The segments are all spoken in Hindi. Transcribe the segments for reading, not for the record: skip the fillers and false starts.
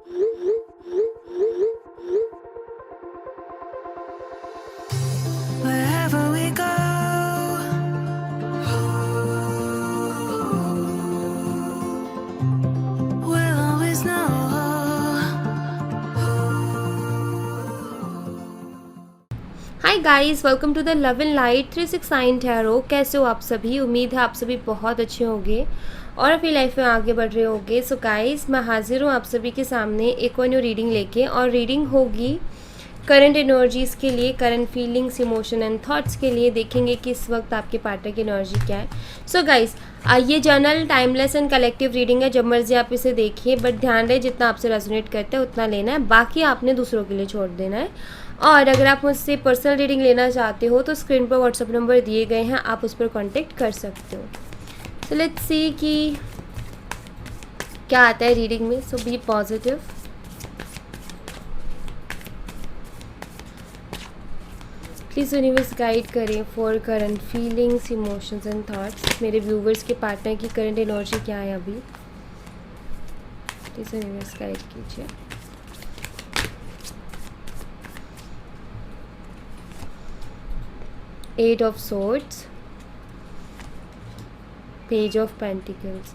Wherever we go, we'll always know. Hi guys, welcome to the love and light 369 tarot. कैसे हो आप सभी? उम्मीद है आप सभी बहुत अच्छे होंगे और अपनी लाइफ में आगे बढ़ रहे होंगे। सो गाइस, मैं हाजिर हूँ आप सभी के सामने एक और न्यू रीडिंग लेके, और रीडिंग होगी करंट एनर्जीज़ के लिए, current feelings, emotion and thoughts के लिए। देखेंगे कि इस वक्त आपके पार्टनर की एनर्जी क्या है। सो गाइस, ये journal timeless and collective reading है। जब मर्जी आप इसे देखिए, बट ध्यान रहे जितना आपसे रेजोनेट करता है उतना लेना है, बाकी आपने दूसरों के लिए छोड़ देना है। और अगर आप मुझसे पर्सनल रीडिंग लेना चाहते हो तो स्क्रीन पर व्हाट्सअप नंबर दिए गए हैं, आप उस पर कांटेक्ट कर सकते हो। सो लेट्स सी कि क्या आता है रीडिंग में। So be positive. Please universe guide करें for current feelings, emotions and thoughts. मेरे व्यूवर्स के पार्टनर की करंट एनर्जी क्या है अभी, प्लीज़ यूनिवर्स गाइड कीजिए। Eight of swords, page of pentacles.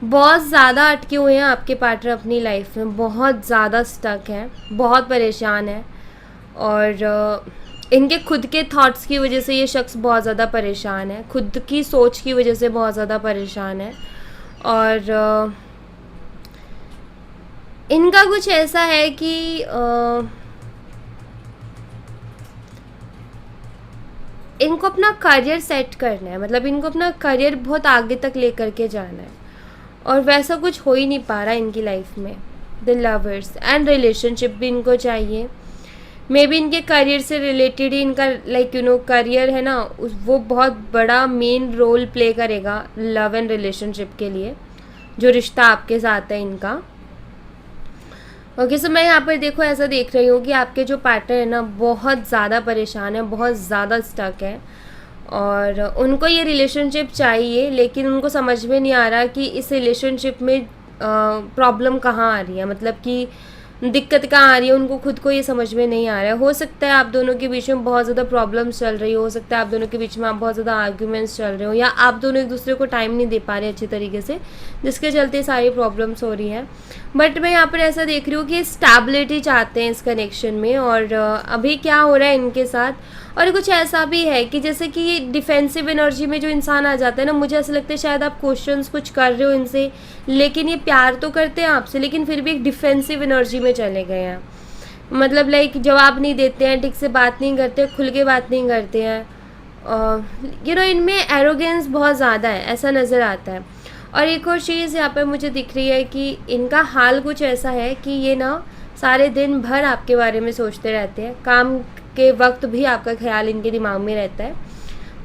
बहुत ज़्यादा अटके हुए हैं आपके पार्टनर अपनी लाइफ में, बहुत ज़्यादा स्टक हैं, बहुत परेशान है। और इनके खुद के थॉट्स की वजह से ये शख्स बहुत ज़्यादा परेशान है, खुद की सोच की वजह से बहुत ज़्यादा परेशान है। और इनका कुछ ऐसा है कि इनको अपना करियर सेट करना है, मतलब इनको अपना करियर बहुत आगे तक लेकर के जाना है, और वैसा कुछ हो ही नहीं पा रहा इनकी लाइफ में। द लवर्स एंड रिलेशनशिप भी इनको चाहिए। मे बी इनके करियर से रिलेटेड ही इनका करियर है ना, वो बहुत बड़ा मेन रोल प्ले करेगा लव एंड रिलेशनशिप के लिए, जो रिश्ता आपके साथ है इनका। ओके, सो मैं यहाँ पर देखो ऐसा देख रही हूँ कि आपके जो पार्टनर है ना, बहुत ज़्यादा परेशान है, बहुत ज़्यादा स्टक है, और उनको ये रिलेशनशिप चाहिए, लेकिन उनको समझ में नहीं आ रहा कि इस रिलेशनशिप में प्रॉब्लम कहाँ आ रही है, मतलब कि दिक्कत कहाँ आ रही है। उनको खुद को ये समझ में नहीं आ रहा है। हो सकता है आप दोनों के बीच में बहुत ज़्यादा प्रॉब्लम्स चल रही हो सकता है आप दोनों के बीच में आप बहुत ज़्यादा आर्ग्यूमेंट्स चल रहे हो, या आप दोनों एक दूसरे को टाइम नहीं दे पा रहे अच्छे तरीके से, जिसके चलते सारी प्रॉब्लम्स हो रही हैं। बट मैं यहाँ पर ऐसा देख रही हूँ कि स्टेबिलिटी चाहते हैं इस कनेक्शन में, और अभी क्या हो रहा है इनके साथ। और कुछ ऐसा भी है कि जैसे कि ये डिफेंसिव एनर्जी में जो इंसान आ जाता है ना, मुझे ऐसा लगता है शायद आप क्वेश्चंस कुछ कर रहे हो इनसे, लेकिन ये प्यार तो करते हैं आपसे, लेकिन फिर भी एक डिफेंसिव एनर्जी में चले गए हैं। मतलब लाइक जवाब नहीं देते हैं, ठीक से बात नहीं करते, खुल के बात नहीं करते हैं। इनमें एरोगेंस बहुत ज़्यादा है, ऐसा नज़र आता है। और एक और चीज़ यहाँ पर मुझे दिख रही है कि इनका हाल कुछ ऐसा है कि ये ना सारे दिन भर आपके बारे में सोचते रहते हैं, काम के वक्त भी आपका ख्याल इनके दिमाग में रहता है।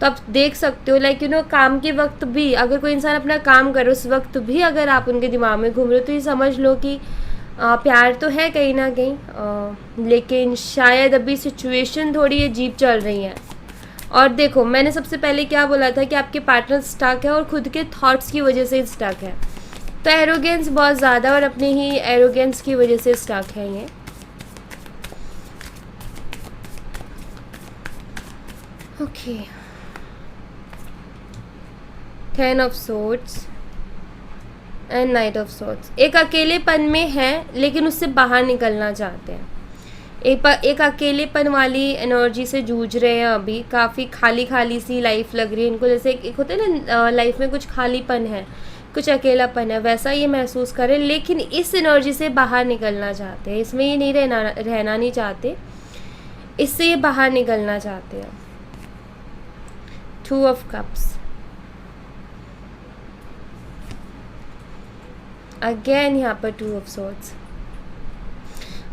तो आप देख सकते हो काम के वक्त भी अगर कोई इंसान अपना काम करे, उस वक्त भी अगर आप उनके दिमाग में घूम रहे हो, तो ये समझ लो कि प्यार तो है कहीं ना कहीं, लेकिन शायद अभी सिचुएशन थोड़ी अजीब चल रही है। और देखो, मैंने सबसे पहले क्या बोला था कि आपके पार्टनर स्टक है और खुद के थॉट्स की वजह से स्टक है। तो एरोगेंस बहुत ज़्यादा, और अपनी ही एरोगेंस की वजह से स्टक है ये। Okay, 10 of swords and night of swords. एक अकेलेपन में है, लेकिन उससे बाहर निकलना चाहते हैं। एक अकेलेपन वाली एनर्जी से जूझ रहे हैं अभी। काफ़ी खाली खाली सी लाइफ लग रही है इनको, जैसे एक होता है ना लाइफ में कुछ खालीपन है, कुछ अकेलापन है, वैसा ये महसूस करें। लेकिन इस एनर्जी से बाहर निकलना चाहते हैं, इसमें ये नहीं रहना नहीं चाहते, इससे ये बाहर निकलना चाहते हैं। 2 ऑफ कप्स, अगेन यहाँ पर 2 ऑफ सोर्ड्स।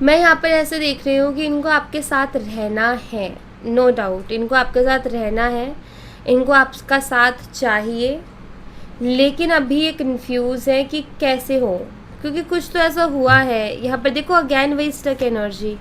मैं यहाँ पर ऐसे देख रही हूँ कि इनको आपके साथ रहना है, नो डाउट इनको आपके साथ रहना है, इनको आपका साथ चाहिए, लेकिन अभी ये कंफ्यूज है कि कैसे हो, क्योंकि कुछ तो ऐसा हुआ है। यहाँ पर देखो अगेन वही स्टक एनर्जी,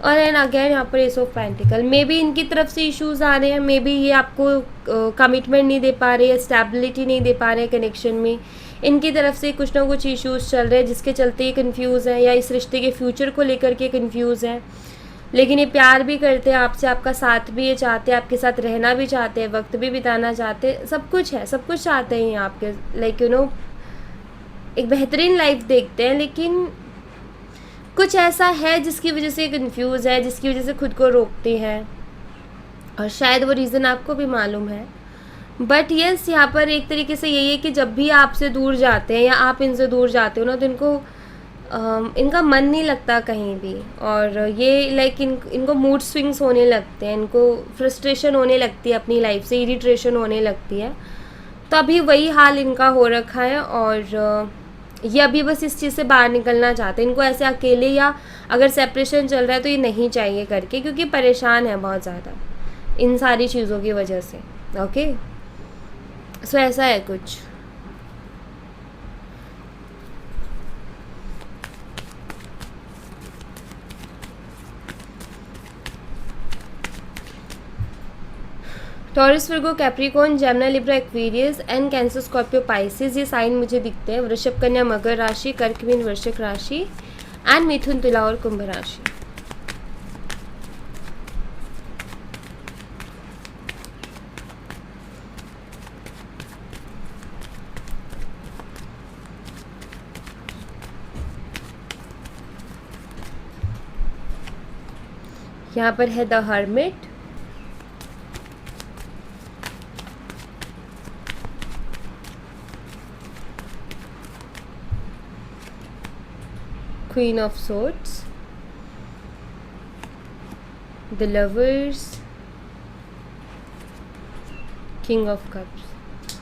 और एंड अगेन यहाँ पर S of pentacle. May be इनकी तरफ से इश्यूज आ रहे हैं, मे बी ये आपको कमिटमेंट नहीं दे पा रहे, स्टेबिलिटी नहीं दे पा रहे कनेक्शन में। इनकी तरफ से कुछ ना कुछ इश्यूज़ चल रहे हैं जिसके चलते ये कंफ्यूज हैं, या इस रिश्ते के फ्यूचर को लेकर के कंफ्यूज हैं। लेकिन ये प्यार भी करते हैं आपसे, आपका साथ भी ये चाहते हैं, आपके साथ रहना भी चाहते हैं, वक्त भी बिताना चाहते हैं, सब कुछ है, सब कुछ चाहते हैं ये आपके, लाइक यू नो एक बेहतरीन लाइफ देखते हैं। लेकिन कुछ ऐसा है जिसकी वजह से कंफ्यूज है, जिसकी वजह से खुद को रोकते हैं, और शायद वो रीज़न आपको भी मालूम है। बट येस, यहाँ पर एक तरीके से यही है कि जब भी आपसे दूर जाते हैं या आप इनसे दूर जाते हो ना, तो इनका मन नहीं लगता कहीं भी, और ये लाइक इनको मूड स्विंग्स होने लगते हैं, इनको फ्रस्ट्रेशन होने लगती है अपनी लाइफ से, इरिटेशन होने लगती है। तो अभी वही हाल इनका हो रखा है, और ये अभी बस इस चीज़ से बाहर निकलना चाहते हैं। इनको ऐसे अकेले या अगर सेपरेशन चल रहा है तो ये नहीं चाहिए करके, क्योंकि परेशान है बहुत ज़्यादा इन सारी चीज़ों की वजह से। ओके, सो ऐसा है कुछ। Taurus, Virgo, Capricorn, Gemini, Libra, Aquarius and cancer, Scorpio, Pisces, ये साइन मुझे दिखते हैं। वृषभ, कन्या, मकर राशि, कर्क, मीन, वृश्चिक राशि एंड मिथुन, तुला और कुंभ राशि। यहाँ पर है the hermit, queen of swords, the lovers, king of cups.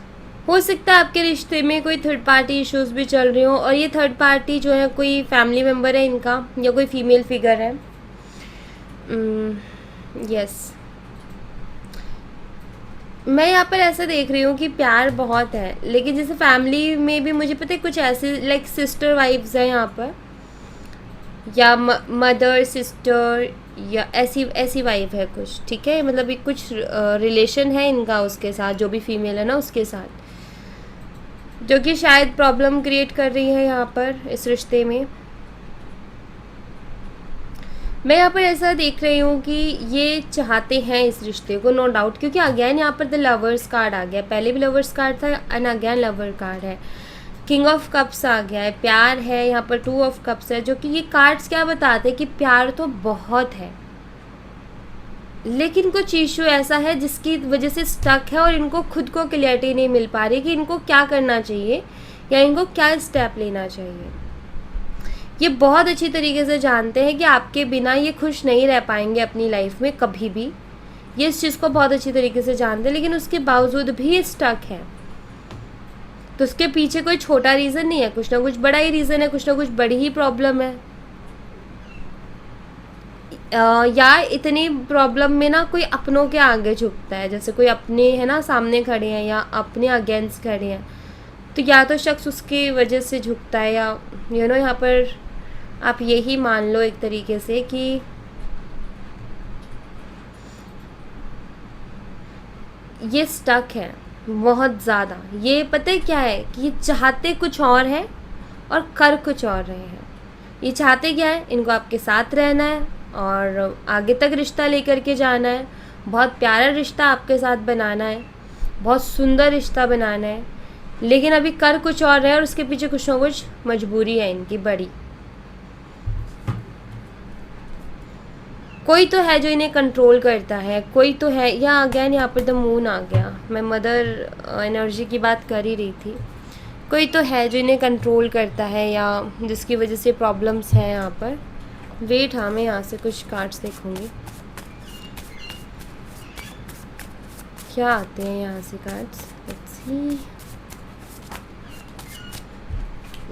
हो सकता है आपके रिश्ते में कोई थर्ड पार्टी इश्यूज भी चल रहे हो, और ये थर्ड पार्टी जो है कोई फैमिली मेम्बर है इनका, या कोई फीमेल फिगर है। यस, मैं यहाँ पर ऐसा देख रही हूँ कि प्यार बहुत है, लेकिन जैसे फैमिली में भी मुझे पता है कुछ ऐसे लाइक सिस्टर वाइफ्स हैं यहाँ पर, या मदर सिस्टर, या ऐसी वाइफ है कुछ, ठीक है। मतलब एक कुछ रिलेशन है इनका उसके साथ, जो भी फीमेल है ना उसके साथ, जो कि शायद प्रॉब्लम क्रिएट कर रही है यहाँ पर इस रिश्ते में। मैं यहाँ पर ऐसा देख रही हूँ कि ये चाहते हैं इस रिश्ते को, नो डाउट, क्योंकि अगेन यहाँ पर द लवर्स कार्ड आ गया, पहले भी लवर्स कार्ड था एंड अगेन लवर कार्ड है, किंग ऑफ कप्स आ गया है, प्यार है, यहाँ पर 2 ऑफ कप्स है, जो कि ये कार्ड्स क्या बताते हैं कि प्यार तो बहुत है, लेकिन कुछ इशू ऐसा है जिसकी वजह से स्टक है, और इनको खुद को क्लियरिटी नहीं मिल पा रही कि इनको क्या करना चाहिए या इनको क्या स्टेप लेना चाहिए। ये बहुत अच्छी तरीके से जानते हैं कि आपके बिना ये खुश नहीं रह पाएंगे अपनी लाइफ में कभी भी, ये इस चीज़ को बहुत अच्छी तरीके से जानते हैं, लेकिन उसके बावजूद भी स्टक है। तो उसके पीछे कोई छोटा रीज़न नहीं है, कुछ ना कुछ बड़ा ही रीज़न है, कुछ ना कुछ बड़ी ही प्रॉब्लम है, या इतनी प्रॉब्लम में ना कोई अपनों के आगे झुकता है, जैसे कोई अपने है ना सामने खड़े हैं या अपने अगेंस्ट खड़े हैं, तो या तो शख्स उसकी वजह से झुकता है, या यू नो यहाँ पर आप यही मान लो एक तरीके से कि ये स्टक है बहुत ज़्यादा। ये पता है क्या है कि ये चाहते कुछ और है और कर कुछ और रहे हैं। ये चाहते क्या है, इनको आपके साथ रहना है और आगे तक रिश्ता लेकर के जाना है, बहुत प्यारा रिश्ता आपके साथ बनाना है, बहुत सुंदर रिश्ता बनाना है, लेकिन अभी कर कुछ और है और उसके पीछे कुछ ना कुछ मजबूरी है इनकी बड़ी। कोई तो है जो इन्हें कंट्रोल करता है, कोई तो है, या अगेन यहाँ पर द मून आ गया, मैं मदर एनर्जी की बात कर ही रही थी। कोई तो है जो इन्हें कंट्रोल करता है या जिसकी वजह से प्रॉब्लम्स हैं यहाँ पर। वेट, हाँ मैं यहाँ से कुछ कार्ड्स देखूँगी क्या आते हैं यहाँ से cards. Let's see,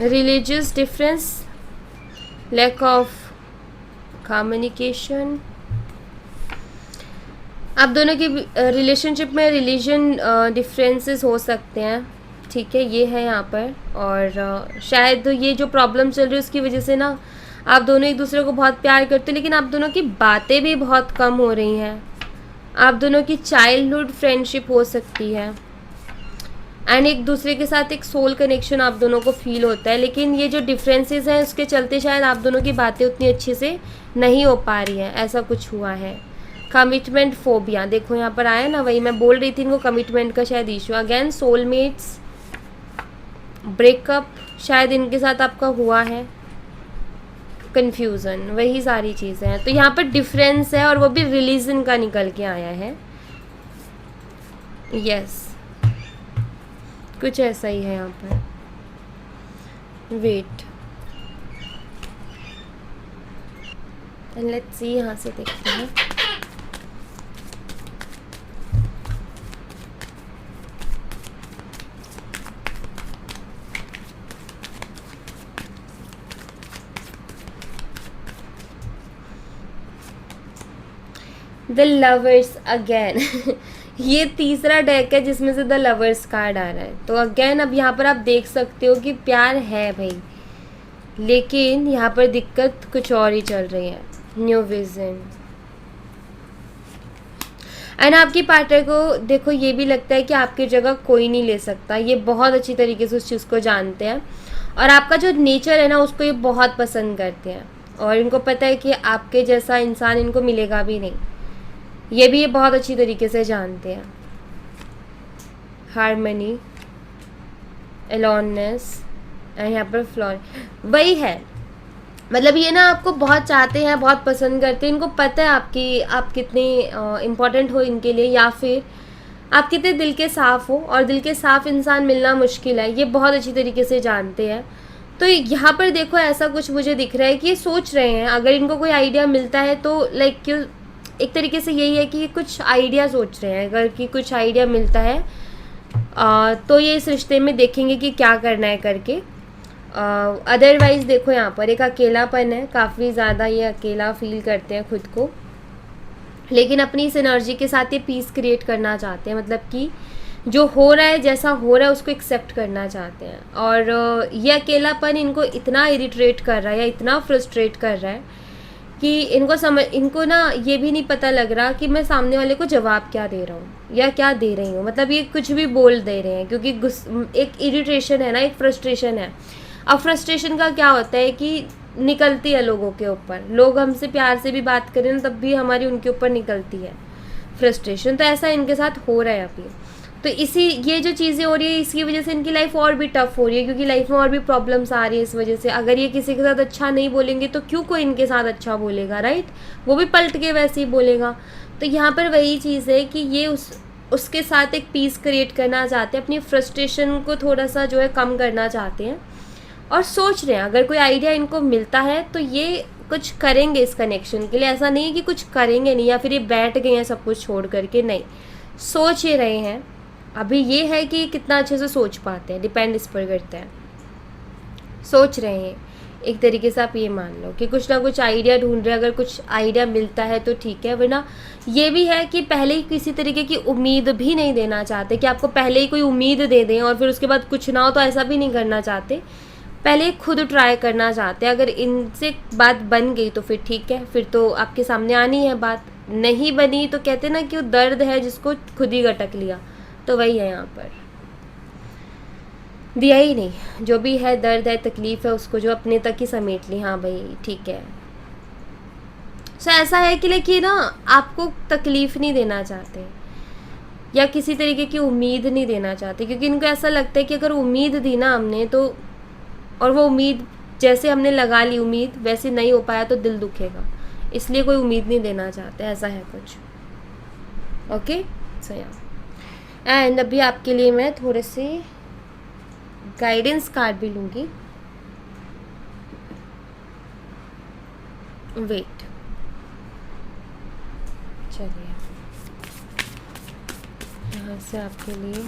religious difference, lack of communication. आप दोनों की रिलेशनशिप में रिलीजन डिफरेंसेस हो सकते हैं, ठीक है, ये है यहाँ पर। और शायद ये जो प्रॉब्लम चल रही है उसकी वजह से ना आप दोनों एक दूसरे को बहुत प्यार करते हो, लेकिन आप दोनों की बातें भी बहुत कम हो रही हैं। आप दोनों की चाइल्डहुड फ्रेंडशिप हो सकती है। एंड एक दूसरे के साथ एक सोल कनेक्शन आप दोनों को फील होता है, लेकिन ये जो डिफरेंसेस हैं उसके चलते शायद आप दोनों की बातें उतनी अच्छे से नहीं हो पा रही हैं, ऐसा कुछ हुआ है। कमिटमेंट फोबिया देखो यहाँ पर आया ना, वही मैं बोल रही थी, इनको कमिटमेंट का शायद इशू। अगेन सोलमेट्स, ब्रेकअप शायद इनके साथ आपका हुआ है, कन्फ्यूज़न, वही सारी चीज़ें हैं। तो यहाँ पर डिफरेंस है और वो भी रिलीजन का निकल के आया है। यस, कुछ ऐसा ही है यहाँ पर। वेट, लेट्स सी, यहाँ से देखते हैं। द लवर्स अगेन ये तीसरा डेक है जिसमें से द लवर्स कार्ड आ रहा है। तो अगेन अब यहाँ पर आप देख सकते हो कि प्यार है भाई, लेकिन यहाँ पर दिक्कत कुछ और ही चल रही है। न्यू विजन, एंड आपकी पार्टनर को देखो ये भी लगता है कि आपकी जगह कोई नहीं ले सकता। ये बहुत अच्छी तरीके से उस चीज़ को जानते हैं और आपका जो नेचर है ना उसको ये बहुत पसंद करते हैं, और इनको पता है कि आपके जैसा इंसान इनको मिलेगा भी नहीं, ये भी ये बहुत अच्छी तरीके से जानते हैं। हारमनी, एलोननेस, एंड यहाँ पर फ्लोर, वही है। मतलब ये ना आपको बहुत चाहते हैं, बहुत पसंद करते हैं, इनको पता है आप कितने इम्पोर्टेंट हो इनके लिए, या फिर आप कितने दिल के साफ़ हो, और दिल के साफ़ इंसान मिलना मुश्किल है, ये बहुत अच्छी तरीके से जानते हैं। तो यहाँ पर देखो ऐसा कुछ मुझे दिख रहा है कि ये सोच रहे हैं, अगर इनको कोई आइडिया मिलता है तो लाइक एक तरीके से यही है कि कुछ आइडिया सोच रहे हैं। अगर कि कुछ आइडिया मिलता है तो ये इस रिश्ते में देखेंगे कि क्या करना है करके। अदरवाइज़ देखो यहाँ पर एक अकेलापन है, काफ़ी ज़्यादा ये अकेला फील करते हैं खुद को, लेकिन अपनी इस एनर्जी के साथ ये पीस क्रिएट करना चाहते हैं। मतलब कि जो हो रहा है, जैसा हो रहा है उसको एक्सेप्ट करना चाहते हैं। और ये अकेलापन इनको इतना इरिटेट कर रहा है या इतना फ्रस्ट्रेट कर रहा है कि इनको ना ये भी नहीं पता लग रहा कि मैं सामने वाले को जवाब क्या दे रहा हूँ या क्या दे रही हूँ। मतलब ये कुछ भी बोल दे रहे हैं, क्योंकि एक इरिटेशन है ना, एक फ्रस्ट्रेशन है। अब फ्रस्ट्रेशन का क्या होता है कि निकलती है लोगों के ऊपर, लोग हमसे प्यार से भी बात करें ना तब भी हमारी उनके ऊपर निकलती है फ्रस्ट्रेशन। तो ऐसा इनके साथ हो रहा है अभी। तो ये जो चीज़ें हो रही है इसकी वजह से इनकी लाइफ और भी टफ हो रही है, क्योंकि लाइफ में और भी प्रॉब्लम्स आ रही है इस वजह से। अगर ये किसी के साथ अच्छा नहीं बोलेंगे तो क्यों कोई इनके साथ अच्छा बोलेगा, राइट? वो भी पलट के वैसे ही बोलेगा। तो यहाँ पर वही चीज़ है कि ये उसके साथ एक पीस क्रिएट करना चाहते हैं, अपनी फ्रस्ट्रेशन को थोड़ा सा जो है कम करना चाहते हैं, और सोच रहे हैं अगर कोई आइडिया इनको मिलता है तो ये कुछ करेंगे इस कनेक्शन के लिए। ऐसा नहीं है कि कुछ करेंगे नहीं या फिर ये बैठ गए हैं सब कुछ छोड़ करके, नहीं, सोच ही रहे हैं। अभी ये है कि कितना अच्छे से सोच पाते हैं, डिपेंड इस पर करता है। सोच रहे हैं एक तरीके से, आप ये मान लो कि कुछ ना कुछ आइडिया ढूंढ रहे हैं। अगर कुछ आइडिया मिलता है तो ठीक है, वरना ये भी है कि पहले ही किसी तरीके की उम्मीद भी नहीं देना चाहते कि आपको पहले ही कोई उम्मीद दे दें और फिर उसके बाद कुछ ना हो, तो ऐसा भी नहीं करना चाहते। पहले खुद ट्राई करना चाहते हैं। अगर इनसे बात बन गई तो फिर ठीक है, फिर तो आपके सामने आनी है बात। नहीं बनी तो कहते ना कि वो दर्द है जिसको खुद ही गटक लिया, तो वही है यहाँ पर। दिया ही नहीं, जो भी है दर्द है, तकलीफ़ है, उसको जो अपने तक ही समेट ली। हाँ भाई ठीक है। सो ऐसा है कि लेकिन ना आपको तकलीफ़ नहीं देना चाहते या किसी तरीके की उम्मीद नहीं देना चाहते, क्योंकि इनको ऐसा लगता है कि अगर उम्मीद दी ना हमने तो, और वो उम्मीद जैसे हमने लगा ली उम्मीद वैसे नहीं हो पाया तो दिल दुखेगा, इसलिए कोई उम्मीद नहीं देना चाहते। ऐसा है कुछ। ओके, सो या एंड अभी आपके लिए मैं थोड़े से गाइडेंस कार्ड भी लूँगी। वेट, चलिए यहाँ से आपके लिए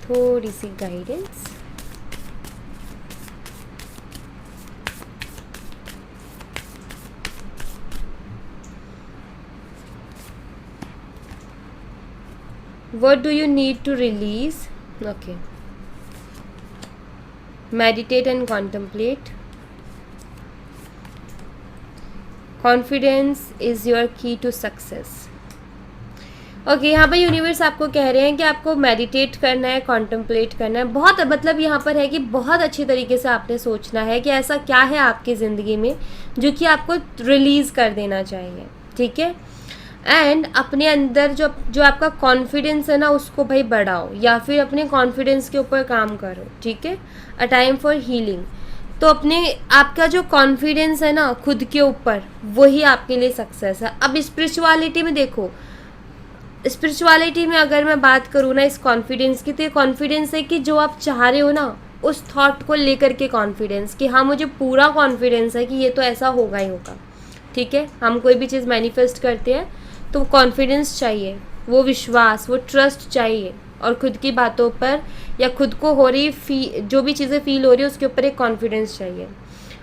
थोड़ी सी guidance. What do you need to release? Okay. Meditate and contemplate. Confidence is your key to success. Okay, यहाँ पर यूनिवर्स आपको कह रहे हैं कि आपको मेडिटेट करना है, कॉन्टम्पलेट करना है। बहुत मतलब यहाँ पर है कि बहुत अच्छी तरीके से आपने सोचना है कि ऐसा क्या है आपकी ज़िंदगी में जो कि आपको रिलीज़ कर देना चाहिए, ठीक है। एंड अपने अंदर जो जो आपका कॉन्फिडेंस है ना, उसको भाई बढ़ाओ या फिर अपने कॉन्फिडेंस के ऊपर काम करो, ठीक है। A time for healing. तो अपने आपका जो कॉन्फिडेंस है ना खुद के ऊपर, वही आपके लिए सक्सेस है। अब स्पिरिचुअलिटी में देखो, स्पिरिचुअलिटी में अगर मैं बात करूँ ना इस कॉन्फिडेंस की, तो ये कॉन्फिडेंस है कि जो आप चाह रहे हो ना उस थॉट को लेकर के कॉन्फिडेंस, कि हाँ मुझे पूरा कॉन्फिडेंस है कि ये तो ऐसा होगा ही होगा, ठीक है। हम कोई भी चीज़ मैनिफेस्ट करते हैं तो कॉन्फिडेंस चाहिए, वो विश्वास, वो ट्रस्ट चाहिए, और खुद की बातों पर या खुद को हो रही जो भी चीज़ें फील हो रही है उसके ऊपर एक कॉन्फिडेंस चाहिए।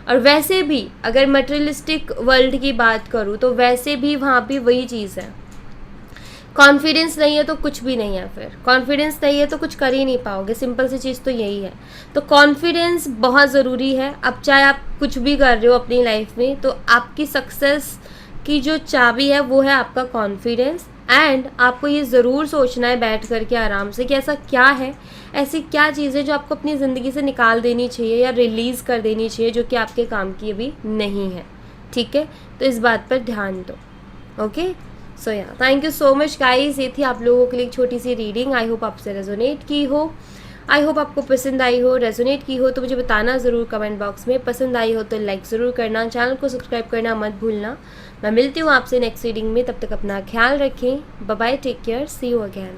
और वैसे भी अगर मटेरियलिस्टिक वर्ल्ड की बात करूँ तो वैसे भी वहाँ भी वही चीज़ है। कॉन्फिडेंस नहीं है तो कुछ भी नहीं है, फिर कॉन्फिडेंस नहीं है तो कुछ कर ही नहीं पाओगे, सिंपल सी चीज़ तो यही है। तो कॉन्फिडेंस बहुत ज़रूरी है। अब चाहे आप कुछ भी कर रहे हो अपनी लाइफ में, तो आपकी सक्सेस की जो चाबी है वो है आपका कॉन्फिडेंस। एंड आपको ये ज़रूर सोचना है बैठ करके आराम से कि ऐसा क्या है, ऐसी क्या चीज़ है जो आपको अपनी ज़िंदगी से निकाल देनी चाहिए या रिलीज़ कर देनी चाहिए जो कि आपके काम की अभी नहीं है, ठीक है। तो इस बात पर ध्यान दो, ओके। सो या thank you so much guys, ये थी आप लोगों के लिए एक छोटी सी रीडिंग। आई होप आपसे रेजोनेट की हो, आई होप आपको पसंद आई हो। रेजोनेट की हो तो मुझे बताना ज़रूर कमेंट बॉक्स में। पसंद आई हो तो लाइक ज़रूर करना, चैनल को सब्सक्राइब करना मत भूलना। मैं मिलती हूँ आपसे नेक्स्ट रीडिंग में, तब तक अपना ख्याल रखें। Bye bye, take care, see you again.